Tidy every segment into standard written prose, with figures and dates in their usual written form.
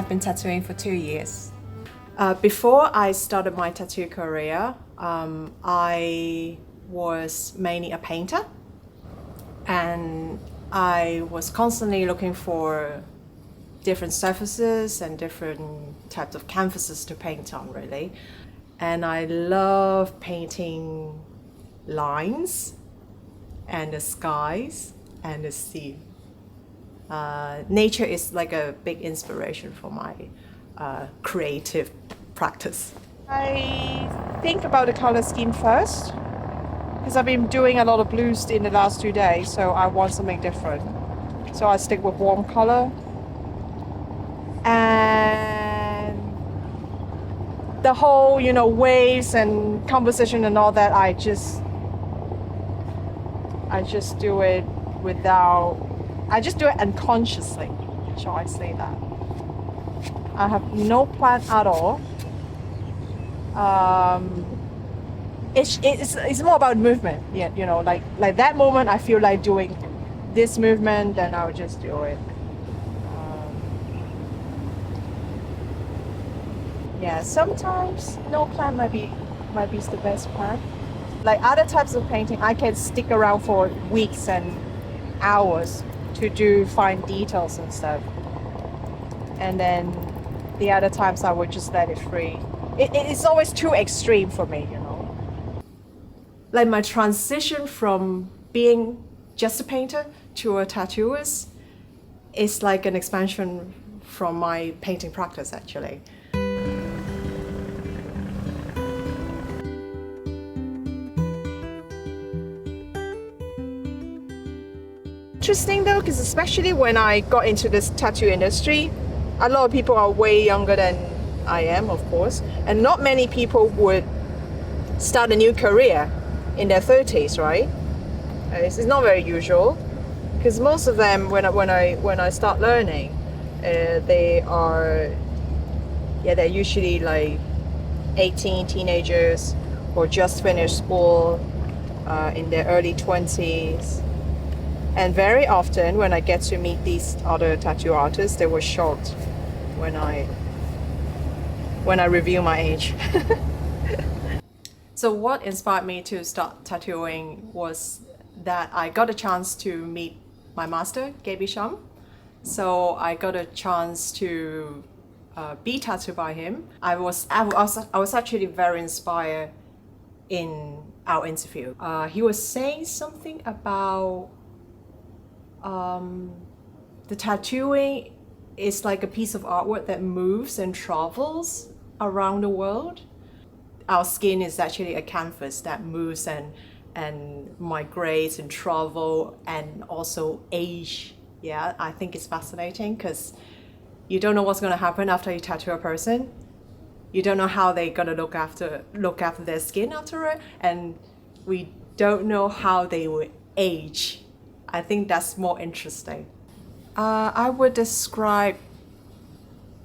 I've been tattooing for 2 years. Before I started my tattoo career, I was mainly a painter, and I was constantly looking for different surfaces and different types of canvases to paint on, really. And I love painting lines and the skies and the sea. Nature is like a big inspiration for my creative practice. I think about the color scheme first, because I've been doing a lot of blues in the last 2 days, so I want something different. So I stick with warm color. And the whole, waves and composition and all that, I just do it I just do it unconsciously, shall I say that. I have no plan at all. It's more about movement, like that moment I feel like doing this movement, then I'll just do it. Yeah, sometimes no plan might be the best plan. Like other types of painting, I can stick around for weeks and hours to do fine details and stuff. And then the other times I would just let it free. It's always too extreme for me, Like my transition from being just a painter to a tattooist is like an expansion from my painting practice, actually. Interesting though, because especially when I got into this tattoo industry, a lot of people are way younger than I am, of course, and not many people would start a new career in their 30s, right? It's not very usual, because most of them, when I start learning, they're usually like 18 teenagers or just finished school, in their early 20s. And very often when I get to meet these other tattoo artists, they were shocked when I reveal my age. So what inspired me to start tattooing was that I got a chance to meet my master, Bowie Lee. So I got a chance to be tattooed by him. I was actually very inspired in our interview. He was saying something about the tattooing is like a piece of artwork that moves and travels around the world. Our skin is actually a canvas that moves and migrates and travel and also age. Yeah, I think it's fascinating because you don't know what's going to happen after you tattoo a person. You don't know how they're going to look after their skin after it, and we don't know how they will age. I think that's more interesting. I would describe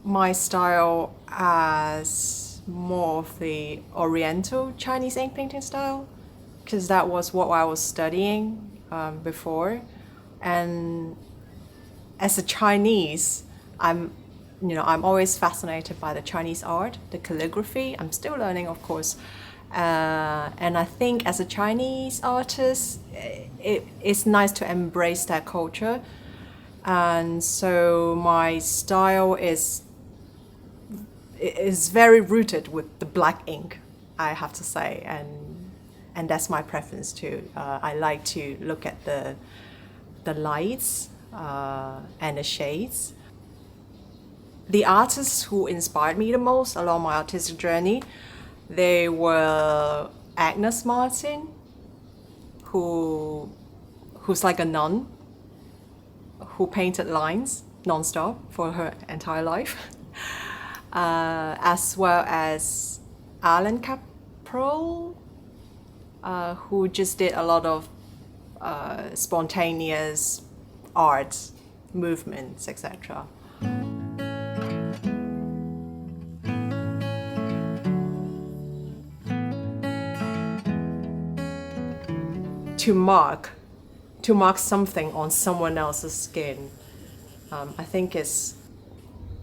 my style as more of the Oriental Chinese ink painting style, because that was what I was studying before. And as a Chinese, I'm always fascinated by the Chinese art, the calligraphy. I'm still learning, of course. And I think as a Chinese artist, it's nice to embrace that culture. And so my style is very rooted with the black ink, I have to say, and that's my preference too. I like to look at the lights and the shades. The artists who inspired me the most along my artistic journey, they were Agnes Martin, who's like a nun, who painted lines non-stop for her entire life, as well as Alan Caprol, who just did a lot of spontaneous art movements, etc. To mark something on someone else's skin, I think is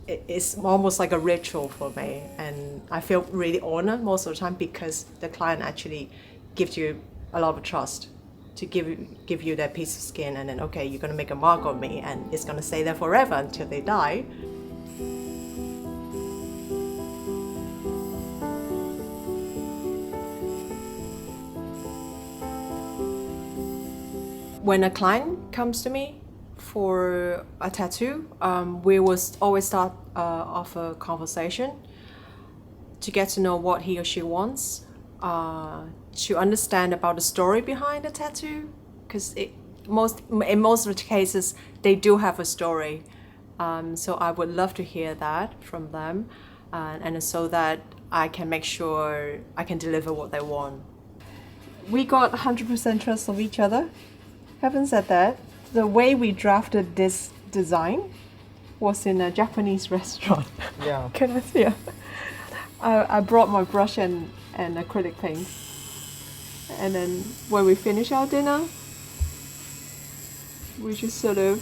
it's almost like a ritual for me, and I feel really honored most of the time because the client actually gives you a lot of trust to give you that piece of skin, and then okay, you're gonna make a mark on me, and it's gonna stay there forever until they die. When a client comes to me for a tattoo, we will always start off a conversation to get to know what he or she wants, to understand about the story behind the tattoo, because in most of the cases they do have a story. So I would love to hear that from them, and so that I can make sure I can deliver what they want. We got 100% trust of each other. Having said that, the way we drafted this design was in a Japanese restaurant. Yeah. Can I see it? I brought my brush and acrylic paint. And then when we finish our dinner, we just sort of,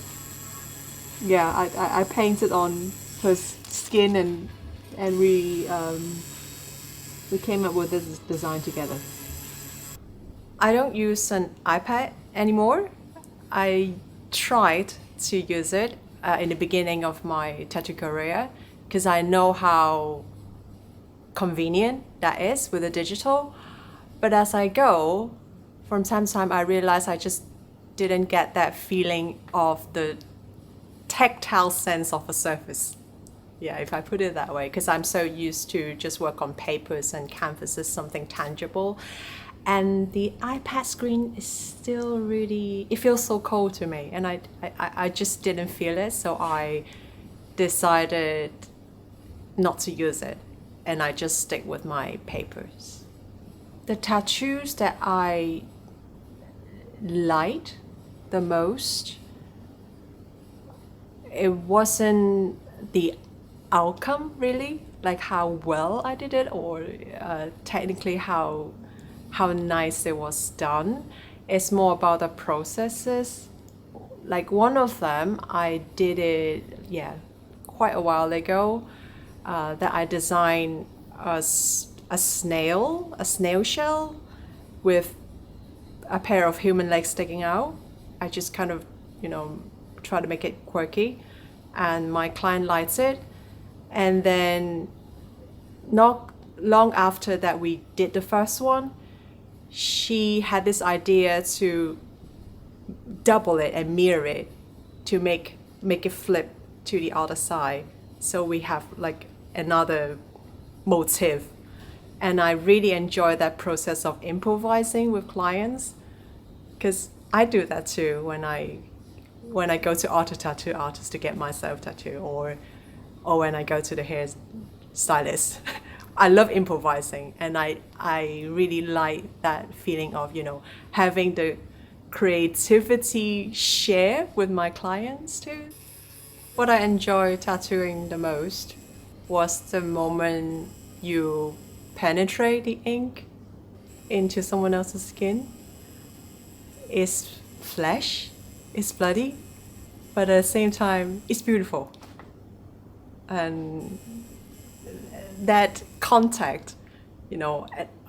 I painted on her skin, and we came up with this design together. I don't use an iPad anymore. I tried to use it in the beginning of my tattoo career because I know how convenient that is with the digital. But as I go, from time to time, I realize I just didn't get that feeling of the tactile sense of a surface. Yeah, if I put it that way, because I'm so used to just work on papers and canvases, something tangible. And the iPad screen is still really, it feels so cold to me, and I just didn't feel it, so I decided not to use it, and I just stick with my papers. The tattoos that I liked the most, it wasn't the outcome really, like how well I did it, or technically how nice it was done. It's more about the processes. Like one of them, I did it, quite a while ago, that I designed a snail shell with a pair of human legs sticking out. I just kind of, try to make it quirky, and my client likes it. And then not long after that we did the first one, she had this idea to double it and mirror it to make it flip to the other side. So we have like another motif. And I really enjoy that process of improvising with clients, because I do that too when I go to art tattoo artists to get myself tattooed, or when I go to the hair stylist. I love improvising, and I really like that feeling of, having the creativity share with my clients too. What I enjoy tattooing the most was the moment you penetrate the ink into someone else's skin. It's flesh, it's bloody, but at the same time, it's beautiful. And that contact,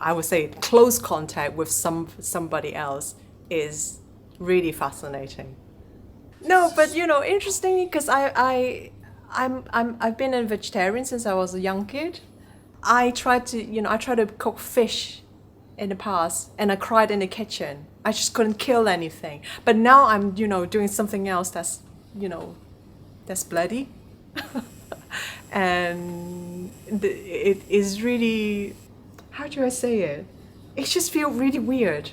I would say close contact with somebody else is really fascinating. No, but interestingly, because I've been a vegetarian since I was a young kid. I tried to cook fish in the past, and I cried in the kitchen. I just couldn't kill anything. But now I'm doing something else that's bloody. And it is really, how do I say it? It just feels really weird.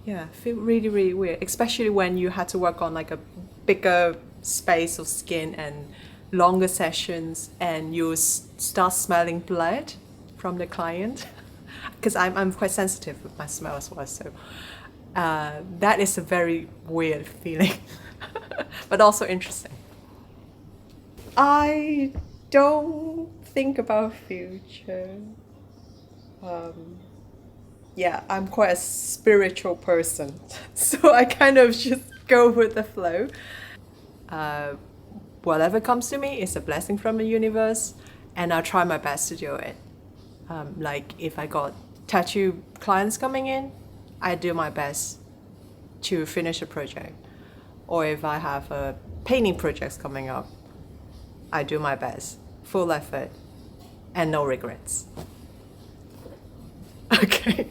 Yeah, feel really, really weird. Especially when you had to work on like a bigger space of skin and longer sessions, and you start smelling blood from the client. Because I'm quite sensitive with my smell as well. So that is a very weird feeling, but also interesting. I don't think about future. I'm quite a spiritual person, so I kind of just go with the flow. whatever comes to me is a blessing from the universe, and I'll try my best to do it. Like if I got tattoo clients coming in, I do my best to finish a project. Or if I have painting projects coming up, I do my best, full effort, and no regrets. Okay.